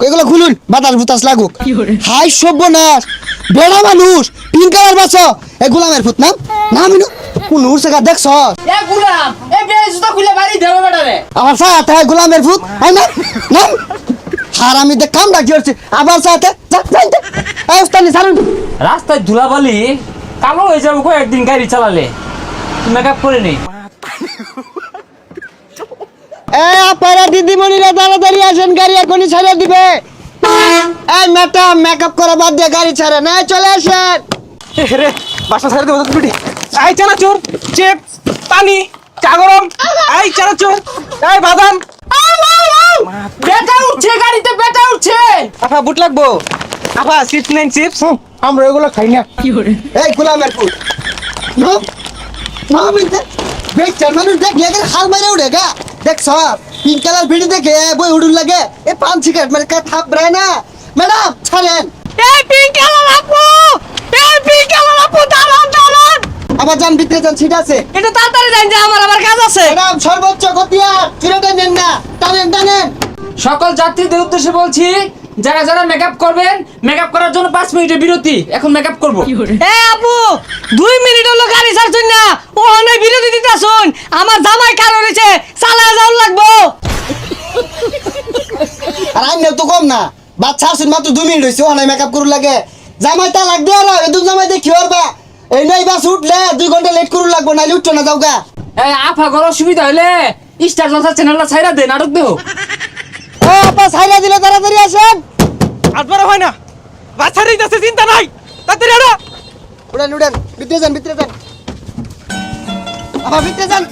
এগুলো খুলুন, বাতাস বুতাস লাগুক। হাই সর্বনাশ, বেড়া মানুষ পিঙ্ক কালার বাসো, এ গোলামের ফুট নাম না মিনু কোন উড়ছে গা দেখছ? এ গুলাম এ বে জুতা খুলে বাড়ি দেবে বেটারে। আমার সাথে গোলামের ফুট আই না না হারামি দেখ কাম ডাকি হচ্ছে আবার সাথে যা যাইতে এই উস্তানি ছাড়ুন। রাস্তায় ধুলাবালি কালো হয়ে যাবে কো একদিন গাড়ি চালালে, মেকআপ করে নেই। এ আপনারা দিদিমণিরা তাড়াতাড়ি আসেন, গাড়ি এখনই ছেড়ে দিবে। এই ম্যাডাম মেকআপ করা বাদ দিয়ে গাড়ি ছাড়েন, এই চলে আসেন। রে বাসা ছেড়ে দেবো দুটি। এই চানাচুর, চিপস, পানি, চা গরম, এই চানাচুর, এই বাদাম। বেটা উঠছে গাড়িতে, বেটা উঠছে। আপা বুট লাগবো? আপা চিপস নেন চিপস। আমরা এগুলো খাই না। এই গোলামের ফুট না না মিনতে বেচার মানুষ দেখ লেগে হাল মারে উড়ে গা দেখ সব পিঙ্ক কালার ভিড় দেখে বই উড়ুন লাগে এ পান সিগারেট মানে কা থাপ ব্রায় না। ম্যাডাম ছাড়েন। এই পিঙ্ক কালার আপু, এই পিঙ্ক কালার আপু দাঁড়ান দাঁড়ান। আবার যান ভিতরে যান, সিট আছে। এটা তাড়াতাড়ি যান যে আমার আবার কাজ আছে। ম্যাডাম সর্বোচ্চ গতি আর চিরটা নেন না, টানেন টানেন। সকল যাত্রীদের উদ্দেশ্যে বলছি, যারা যারা মেকআপ করবেন, মেকআপ করার জন্য 5 মিনিটের বিরতি। এখন মেকআপ করব। এ আপু 2 মিনিট হলো গাড়ি ছাড়ছুন না, ও অনেক বিরতি দিতাছুন। আমার জামাই কারো রয়েছে, চালায় যাওয়ার লাগবো। আর আইনে তো কম না, বাচ্চা আসুন মাত্র 2 মিনিট হয়েছে, ওখানে মেকআপ করুন লাগে। জামাইটা লাগবে আর এদুম জামাই দেখি পারবা। এই নাই বাস উঠলে 2 ঘন্টা লেট করুন লাগবো, নাইলে উঠছো না যাও গা। এই আফা গর অসুবিধা হলে স্টার জলসা চ্যানেলটা ছাইরা দে, নাটক দেও। ও আপা ছাইরা দিলে তাড়াতাড়ি আসেন। আসবার হয় না, বাচ্চা রইতাছে, চিন্তা নাই, তাড়াতাড়ি আনো। উড়েন উড়েন, ভিতরে যান ভিতরে যান। আপা ভিতরে যান।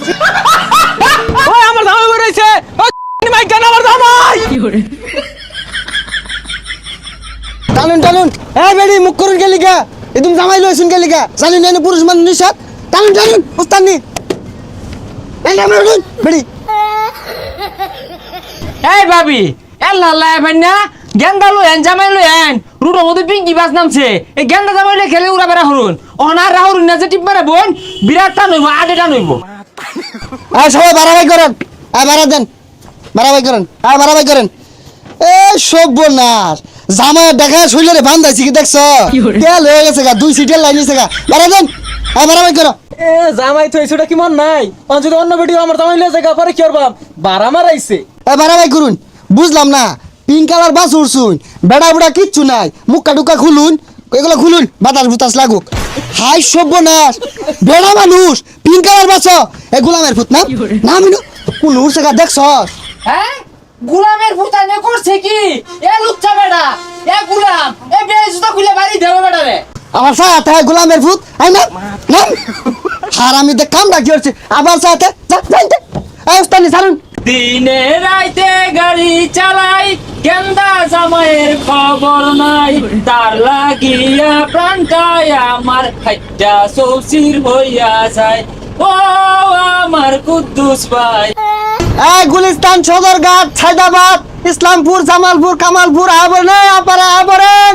ওই আমার জামাই বেরাইছে, ওই মাই গান আমার জামাই। টানুন টানুন, এই বেড়ি মুখ করুন গেলি গা, এদুম জামাই লইছুন গেলি গা, জানেন না পুরুষ মানুষ নিশাত। টানুন টানুন উস্তানি, এই নাম উড়ুন বেড়ি। এই ভাবি এল্লা আল্লাহ ভাইনা গেন্দা লই আন, জামাই লই আন, রুডো মধ্যে পিঙ্কি বাস নামছে। এই গেন্দা জামাই লই খেলে উড়া বেড়া হরুন, অনার রাহুর না যে টিপ মারে বোন, বিরাট টান হইব, আডে টান হইব। আর সবাই বাড়াবাই করেন, আর বাড়া দেন, বাড়াবাই করেন, আর বাড়াবাই করেন। এ সর্বনাশ, জামাই দেখা শরীরে বান্ধাইছি কি দেখছ? তেল হয়ে গেছে গা, 2 সিটের লাইন নিছে গা, বাড়া দেন, আর বাড়াবাই করো। এ জামাই তো এসেটা কি মন নাই, অন যদি অন্য ভিডিও আমার জামাই লয়ে জায়গা পরে কি করবাম, বাড়া মারাইছে। বাড়াবাই করুন, বুঝলাম না। পিঙ্ক কালার বাস উড়ছুন, বেড়া বুড়া কিচ্ছু নাই, মুখা টুকা খুলুন, এগুলো খুলুন, বাতাস বুতাস লাগুক। হাই সর্বনাশ, বেড়া মানুষ পিঙ্ক কালার বাস, এ গোলামের ফুট না না মিনু কোন উড়ছে গা দেখছ? হ্যাঁ গুলামের ফুটানে করছে কি? এ লুচ্চা বেটা, এ গুলাম এ বে জুতা খুলে বাড়ি দেবে বেটারে। আমার সাথে গোলামের ফুট আই না না হারামি দেখ কাম ডাকি হচ্ছে আবার সাথে যা যাইতে এই উস্তানি ছাড়ুন। দিনে রাইতে গাড়ি চালাই, গেন্দা জামাইয়ের খবর নাই, তার লাগিয়া প্রাণটায় আমার হাইটা সৌসির হইয়া যায়। ও আমার কুদ্দুস ভাই। এই গুলিস্তান, সদরঘাট, ছাইদাবাদ, ইসলামপুর, জামালপুর, কামালপুর, আবরণ, আপারা আবরণ।